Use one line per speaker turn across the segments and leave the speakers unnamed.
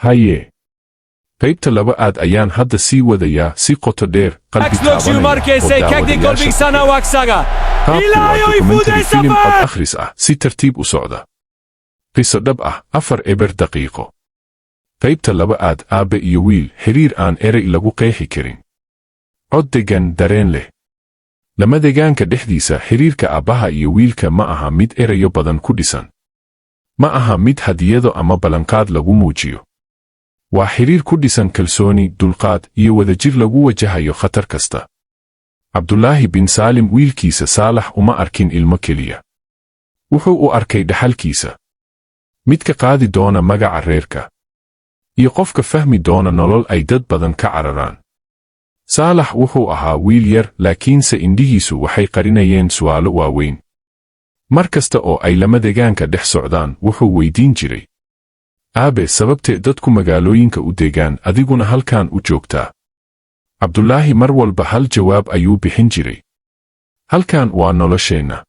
haye qaybta labaad ayaan hadda sii wadayaa si qoto dheer qalbi taabanaya akhris ah si tartiib u socda qiso dhab ah 4 eber daqiiqo qaybta labaad aabe iyo wiil xiriir aan erey lagu qeexi karin cod degan dareen leh lama degaanka dhexdiisa xiriirka aabbaha iyo wiilka ma aha mid erayo badan ku dhisan ma aha mid hadiyado ama ballanqaad lagu muujiyo waa xiriir ku dhisan kalsooni dulqaad iyo wadajir lagu wajahayo khatar kasta cabdulaahi bin saalim wiilkiisa saalax uma arkin ilmo keliya wuxuu u arkay dhaxalkiisa midka qaadi doona magaca reerka iyo qofka fahmi doona nolol ay dad badan ka cararaan saalax wuxuu ahaa wiil yar laakiinse indhihiisu waxay qarinayeen su'aalo waaweyn mar kasta oo ay lama degaanka dhex socdaan wuxuu weydiin jiray aabe sababtee dadku magaalooyinka u degaan adiguna halkan u joogtaa cabdulaahi mar walba hal jawaab ayuu bixin jiray halkan waa nolosheenna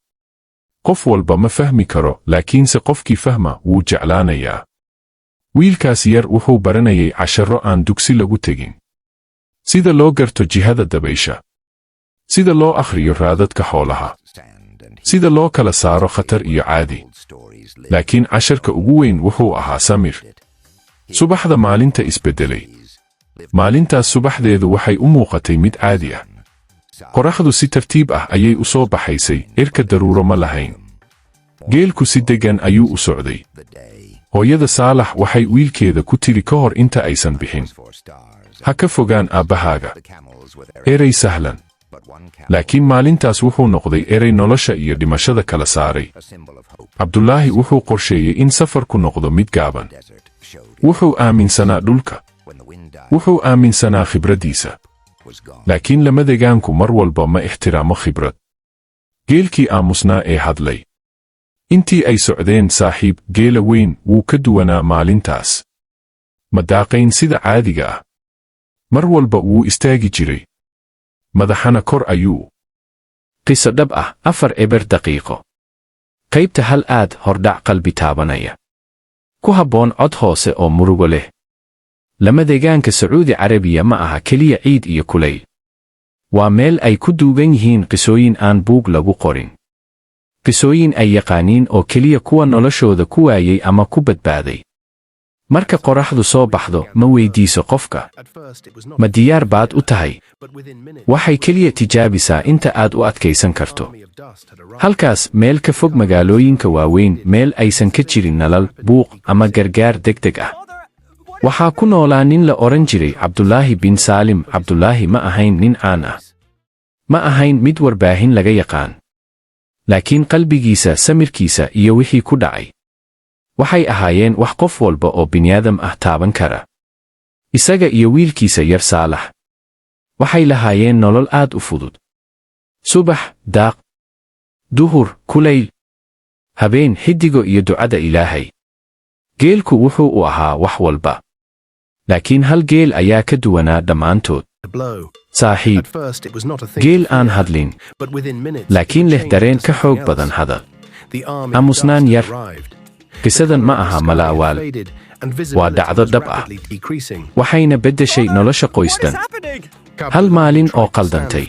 qof walba ma fahmi karo laakiinse qofkii fahma wuu jeclaanayaa wiilkaas yar wuxuu baranayay casharro aan dugsi lagu tegin sida loo garto jihada dabaysha sida loo akhriyo raadadka xoolaha sida loo kala saaro khatar iyo caadi laakiin casharka ugu weyn wuxuu ahaa samir subaxda maalinta isbeddelay maalintaas subaxdeedu waxay u muuqatay mid caadi ah qoraxdu si tartiib ah ayay u soo baxaysay cirka daruuro ma lahayn geelku si deggan ayuu u socday hooyada saalax waxay wiilkeeda ku tiri ka hor inta aysan bixin ha ka fogaan aabbahaaga erey sahlan laakiin maalintaas wuxuu noqday erey nolosha iyo dhimashada kala saaray cabdulaahi wuxuu qorsheeyey in safarku noqdo mid gaaban wuxuu aaminsanaa dhulka wuxuu aaminsanaa khibraddiisa laakiin lama degaanku mar walba ma ixtiraamo khibrad geelkii aamusnaa ee hadlay intii ay socdeen saaxiib geela weyn wuu ka duwanaa maalintaas ma daaqayn sida caadiga ah mar walba wuu istaagi jiray madaxana kor ayuu qiso dhab ah 4 eber daqiiqo qaybta hal aad hordhac qalbi taabanaya ku habboon cod hoose oo murugo leh lama degaanka sacuudi carabiya ma aha keliya ciid iyo kulayl waa meel ay ku duugan yihiin qisooyin aan buug lagu qorin qisooyin ay yaqaaniin oo keliya kuwa noloshooda ku waayay ama ku badbaaday marka qoraxdu soo baxdo ma weydiiso qofka ma diyaar baad u tahay waxay keliya tijaabisaa inta aad u adkaysan karto halkaas meel ka fog magaalooyinka waaweyn meel aysan ka jirin nalal buuq ama gargaar degdeg ah waxaa ku noolaa nin la odhan jiray cabdulaahi bin saalim cabdulaahi ma ahayn nin caan ah ma ahayn mid warbaahin laga yaqaan laakiin qalbigiisa samirkiisa iyo wixii ku dhacay waxay ahaayeen wax qof walba oo bini'aadam ah taaban kara isaga iyo wiilkiisa yar saalax waxay lahaayeen nolol aad u fudud subax daaq duhur kulayl habeen xiddigo iyo ducada ilaahay geelku wuxuu u ahaa wax walba laakiin hal geel ayaa ka duwanaa dhammaantood saaxiib geel aan hadlin laakiin leh dareen ka xoog badan hadal aamusnaan yar qisadan ma aha malaawaal waa dhacdo dhab ah waxayna beddeshay nolosha qoysdan hal maalin oo qaldantay